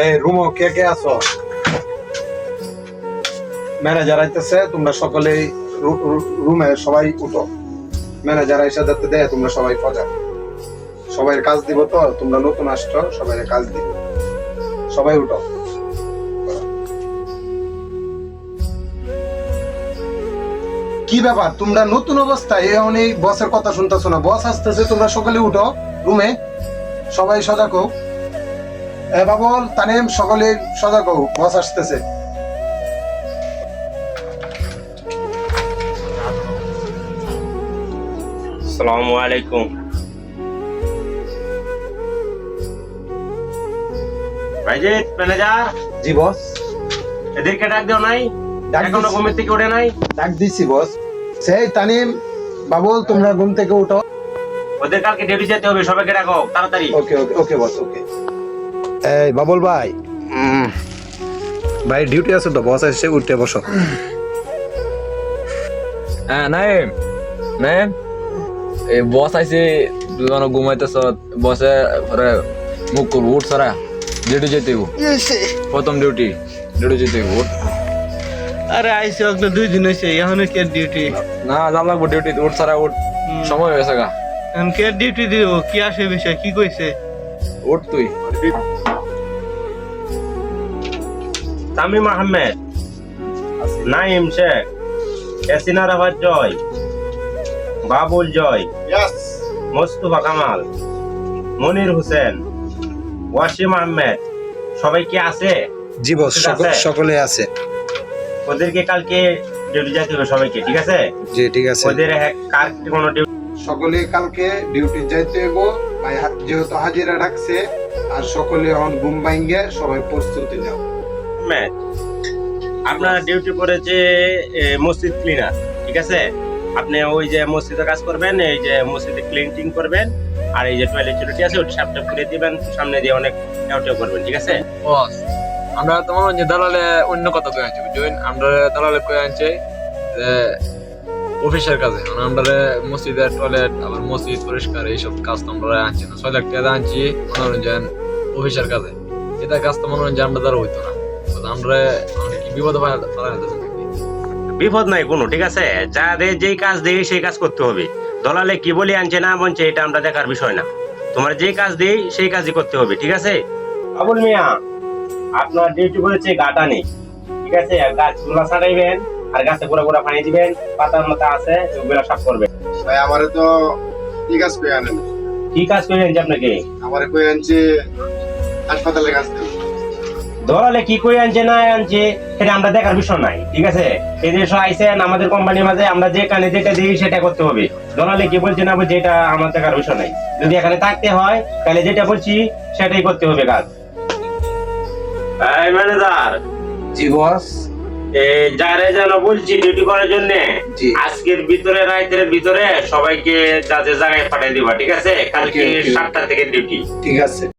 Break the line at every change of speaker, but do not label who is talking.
এই রুমো কে কে আছো? ম্যানেজার আইতেছে, তোমরা সকলেই রুমে সবাই উঠো। ম্যানেজার এসে যাতে দেয়, তোমরা সবাই পজা। সবাই কাজ দিব তো, তোমরা নতুন আসছো, সবাই কাজ দিব। সবাই উঠো। কি ব্যাপার, তোমরা নতুন অবস্থায় এখন এই বসের কথা শুনতেছো না? বস আসতেছে, তোমরা সকলে উঠো রুমে, সবাই সজাগ হোক। বাবুল, তানিম, সকলে সজাগ হোক, বস আসতেছে।
আসসালামু আলাইকুম। ভাইজিৎ, ম্যানেজার।
জি বস।
এদেরকে ডাক দেও নাই?
ডাক
এখনো
দিছি।
ঘুমের থেকে ওঠে নাই?
ডাক দিছি বস। সেই তানিম, বাবুল, তোমরা ঘুম থেকে উঠো।
ওদের কালকে ডিউটি যেতে হবে, সবাইকে ডাকো তাড়াতাড়ি।
ওকে ওকে ওকে বস, ওকে। এই বাবুল ভাই, ভাই ডিউটি আছে তো, বস এসে উঠতে বসো।
হ্যাঁ নাইম, নাইম, এই বস আইছে, দুজন ঘুমাইতেছ, বসে পরে মুখ করবো, উঠ সারা, ডিউটি যেতে হইব। প্রথম ডিউটি যেতে হইব, উঠ।
আরে আইসি অগ্ন 2 দিন হয়েছে, এখন কে ডিউটি?
না যাম লাগবো ডিউটি, উঠ সারা, উঠ, সময় হয়ে গেছে গা।
এখন কে ডিউটি দিব? কি আসে বিষয়, কি কইছে?
উঠ তুই।
তামিম আহমেদ, নাইম শেখ, এসিনা রাফাত জয়, বাবুল জয়, মোস্তফা কামাল, মনির হোসেন, ওয়াসিম আহমেদ, সবাই কি আছে?
জি বস,
ঠিক আছে।
সকলে আছে।
ওদেরকে কালকে ডিউটি যেতে হবে সবাইকে, ঠিক আছে?
জি ঠিক আছে।
ওদের কার কোনো ডিউটি
সকলে কালকে ডিউটি যাইতে হইব ভাই, যেহেতু হাজিরা ডাকছে। আর সকলে এখন ঘুম ভাঙ্গে সবাই প্রস্তুতি নাও।
আহমেদ, আপনার ডিউটি পড়েছে মসজিদ ক্লিনার, ঠিক আছে? আপনি ওই যে মসজিদে কাজ করবেন, এই যে মসজিদে ক্লিনিং করবেন, আর এই যে টয়লেট টয়লেট আছে ওটা সাফ করে দিবেন, সামনে দিয়ে অনেক টাউটাও করবেন, ঠিক আছে?
বস, আমরা তোমার যে দালালে অন্য কথা কয়ে আনছি, বুঝলেন? আমরা দালালে কয়ে আনছি অফিসের কাজে, মানে আমরা মসজিদের টয়লেট, আবার মসজিদ পরিষ্কার, এইসব কাজ তো আমরা আনছি না। 6 লাখ টাকা আনছি মনোরঞ্জন অফিসের কাজে। এটা কাজ তো মনোরঞ্জন আমরা দ্বারা হইতো না। আমরা কি বিপদ
বিপদ নাই কোনো, ঠিক আছে? যাদের যেই কাজ দেই সেই কাজ করতে হবে। দলালে কি বলি আনছে না বলছে এটা আমরা দেখার বিষয় না। তোমার যেই কাজ দেই সেই কাজই করতে হবে, ঠিক আছে? আবুল মিয়া, আপনার ডিউটি করেছে গাটানি, ঠিক আছে? গাছগুলা ছাড়াইবেন, আর গাছে গোড়া গোড়া পানি দিবেন, পাতার মতো আছে ওগুলা সাফ করবেন।
ভাই আমারে তো কি কাজ করে আনেন?
কি কাজ করে আনছে আপনাকে?
আমারে কই আনছে হাসপাতালে কাজ দেব।
দলালে কি করে আনছে না আনছে সেটা আমরা দেখার বিষয় নাই, ঠিক আছে? এই যে আইসেন আমাদের কোম্পানির মাঝে, আমরা যে কানে যেটা দিই সেটা করতে হবে। দলালে কি বলছে না বলছে এটা আমার দেখার বিষয় নাই। যদি এখানে থাকতে হয় তাহলে যেটা বলছি সেটাই করতে হবে কাজ। এই ম্যানেজার।
জি বস।
যারে যেন বলছি ডিউটি করার জন্য,
জি।
আজকের ভিতরে রাতের ভিতরে সবাইকে যাদের জায়গায় পাঠিয়ে দিবা, ঠিক আছে? কালকে 7টা থেকে ডিউটি।
ঠিক আছে।